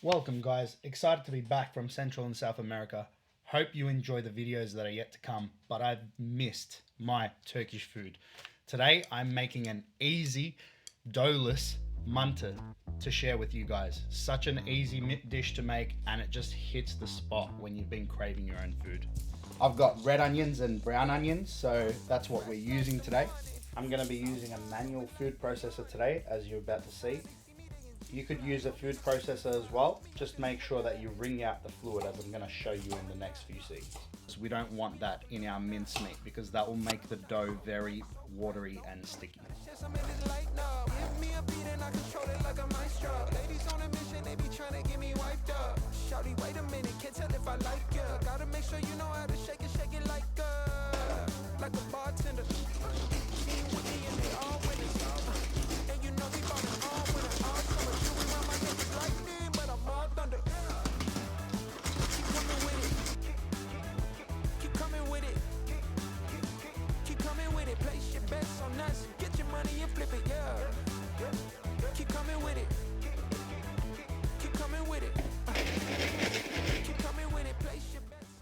Welcome guys, excited to be back from Central and South America. Hope you enjoy the videos that are yet to come, but I've missed my Turkish food. Today I'm making an easy, doughless manti to share with you guys. Such an easy dish to make and it just hits the spot when you've been craving your own food. I've got red onions and brown onions, so that's what we're using today. I'm going to be using a manual food processor today, as you're about to see. You could use a food processor as well. Just make sure that you wring out the fluid, as I'm going to show you in the next few scenes. So we don't want that in our mincemeat because that will make the dough very watery and sticky.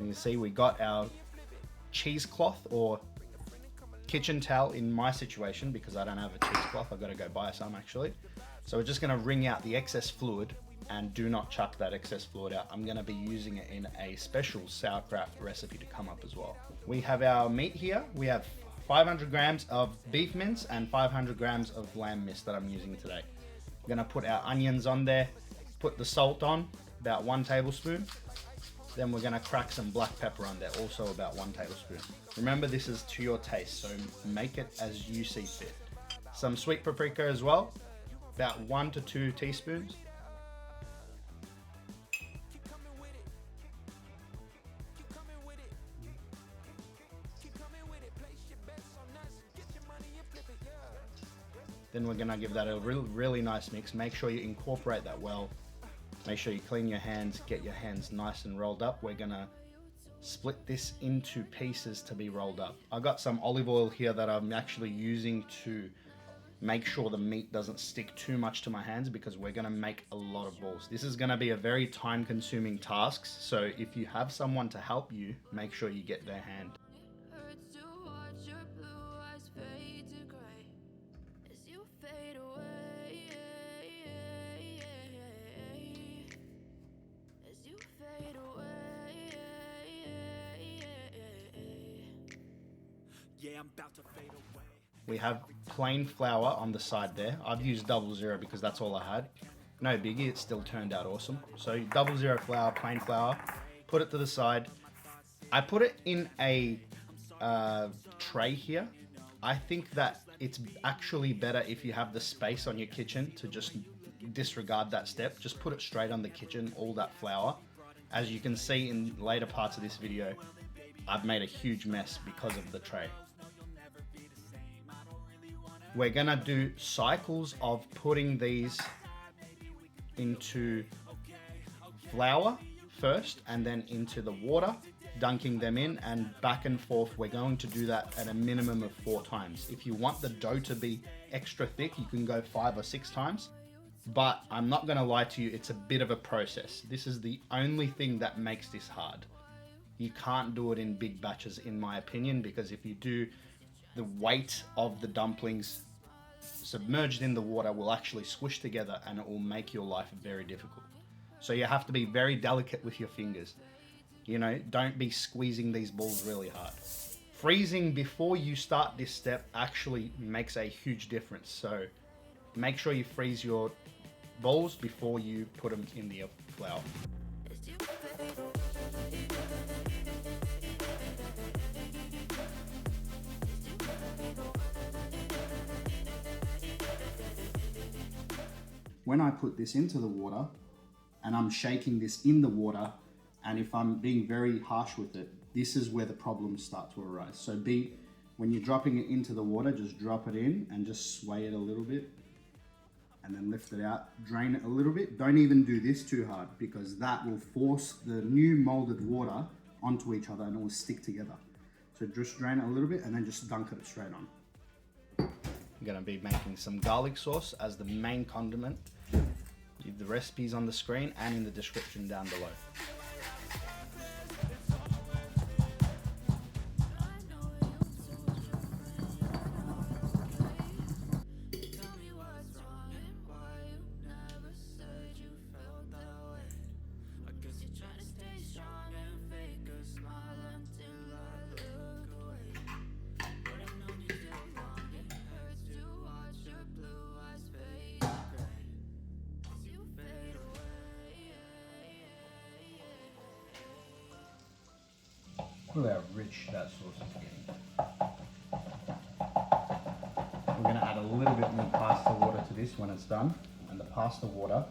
And you see we got our cheesecloth or kitchen towel in my situation because I don't have a cheesecloth. I've got to go buy some actually. So we're just going to wring out the excess fluid, and do not chuck that excess fluid out. I'm going to be using it in a special sauerkraut recipe to come up as well. We have our meat here. We have 500 grams of beef mince and 500 grams of lamb mince that I'm using today. I'm going to put our onions on there, put the salt on, about 1 tablespoon. Then we're going to crack some black pepper on there, also about 1 tablespoon. Remember, this is to your taste, so make it as you see fit. Some sweet paprika as well, about 1 to 2 teaspoons. Then we're going to give that a really nice mix. Make sure you incorporate that well. Make sure you clean your hands, get your hands nice and rolled up. We're gonna split this into pieces to be rolled up. I got some olive oil here that I'm actually using to make sure the meat doesn't stick too much to my hands because we're gonna make a lot of balls. This is gonna be a very time-consuming task, so if you have someone to help you, make sure you get their hand. We have plain flour on the side there. I've used 00 because that's all I had. No biggie, it still turned out awesome. So 00 flour, plain flour, put it to the side. I put it in a tray here. I think that it's actually better if you have the space on your kitchen to just disregard that step. Just put it straight on the kitchen, all that flour. As you can see in later parts of this video, I've made a huge mess because of the tray. We're gonna do cycles of putting these into flour first and then into the water, dunking them in, and back and forth. We're going to do that at a minimum of 4 times. If you want the dough to be extra thick, you can go 5 or 6 times. But I'm not gonna lie to you, it's a bit of a process. This is the only thing that makes this hard. You can't do it in big batches, in my opinion, because if you do, the weight of the dumplings submerged in the water will actually squish together and it will make your life very difficult. So you have to be very delicate with your fingers. You know, don't be squeezing these balls really hard. Freezing before you start this step actually makes a huge difference. So make sure you freeze your balls before you put them in the flour. When I put this into the water and I'm shaking this in the water, and if I'm being very harsh with it, this is where the problems start to arise. So when you're dropping it into the water, just drop it in and just sway it a little bit and then lift it out, drain it a little bit. Don't even do this too hard because that will force the new molded water onto each other and it will stick together. So just drain it a little bit and then just dunk it straight on. I'm gonna be making some garlic sauce as the main condiment. The recipe's on the screen and in the description down below. Look how rich that sauce is getting. We're going to add a little bit more pasta water to this when it's done, and the pasta water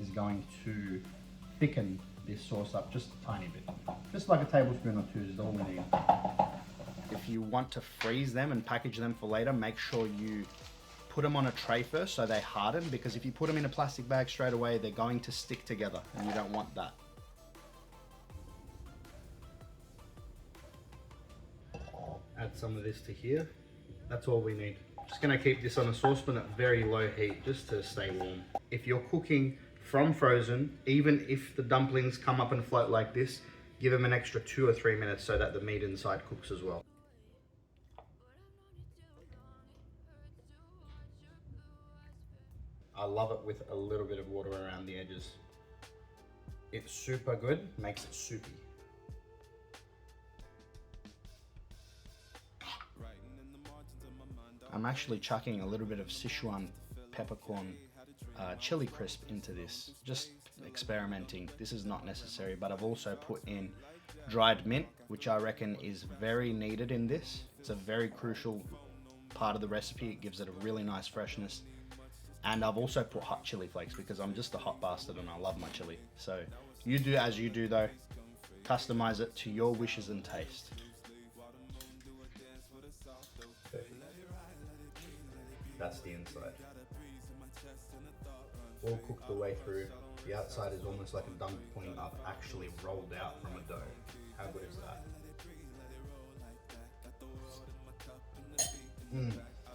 is going to thicken this sauce up just a tiny bit. Just like a tablespoon or two is all we need. If you want to freeze them and package them for later, make sure you put them on a tray first so they harden, because if you put them in a plastic bag straight away, they're going to stick together and you don't want that. Add some of this to here. That's all we need. Just gonna keep this on a saucepan at very low heat just to stay warm. If you're cooking from frozen, even if the dumplings come up and float like this, give them an extra 2 or 3 minutes so that the meat inside cooks as well. I love it with a little bit of water around the edges. It's super good, makes it soupy. I'm actually chucking a little bit of Sichuan peppercorn chili crisp into this, just experimenting. This is not necessary, but I've also put in dried mint, which I reckon is very needed in this. It's a very crucial part of the recipe. It gives it a really nice freshness. And I've also put hot chili flakes because I'm just a hot bastard and I love my chili. So you do as you do though. Customize it to your wishes and taste. Perfect. That's the inside. All cooked the way through. The outside is almost like a dumpling I've actually rolled out from a dough. How good is that?